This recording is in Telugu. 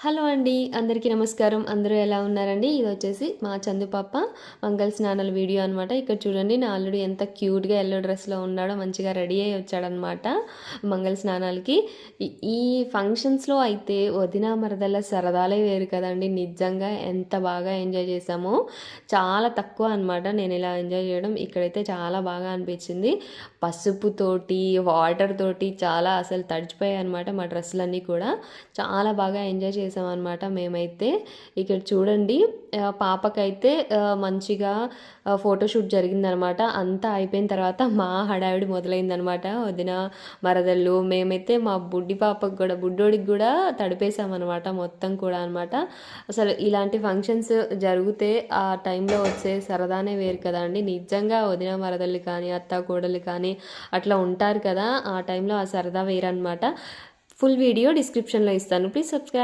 హలో అండి, అందరికీ నమస్కారం. అందరూ ఎలా ఉన్నారండి? ఇది వచ్చేసి మా చందు పాప మంగళ స్నానాల వీడియో అనమాట. ఇక్కడ చూడండి, నా అల్లుడు ఎంత క్యూట్గా ఎల్లో డ్రెస్లో ఉన్నాడో, మంచిగా రెడీ అయ్యి వచ్చాడనమాట మంగళ స్నానాలకి. ఈ ఫంక్షన్స్లో అయితే వదిన మరదల సరదాలే వేరు కదండి. నిజంగా ఎంత బాగా ఎంజాయ్ చేసామో, చాలా తక్కువ అనమాట నేను ఇలా ఎంజాయ్ చేయడం. ఇక్కడైతే చాలా బాగా అనిపించింది. పసుపుతోటి వాటర్ తోటి చాలా అసలు తడిచిపోయాయి అనమాట మా డ్రెస్సులన్నీ కూడా. చాలా బాగా ఎంజాయ్ చేసామన్నమాట మేమైతే. ఇక్కడ చూడండి, పాపకైతే మంచిగా ఫోటోషూట్ జరిగిందనమాట. అంతా అయిపోయిన తర్వాత మా హడావిడి మొదలైందనమాట. వదిన మరదళ్ళు మేమైతే మా బుడ్డి పాపకు కూడా, బుడ్డోడికి కూడా తడిపేసామన్నమాట మొత్తం కూడా అనమాట. అసలు ఇలాంటి ఫంక్షన్స్ జరిగితే ఆ టైంలో వచ్చే సరదానే వేరు కదా అండి. నిజంగా వదిన మరదళ్ళు కానీ, అత్త కోడలు కానీ అట్లా ఉంటారు కదా, ఆ టైంలో ఆ సరదా వేరనమాట. ఫుల్ వీడియో డిస్క్రిప్షన్లో ఇస్తాను, ప్లీజ్ సబ్స్క్రైబ్.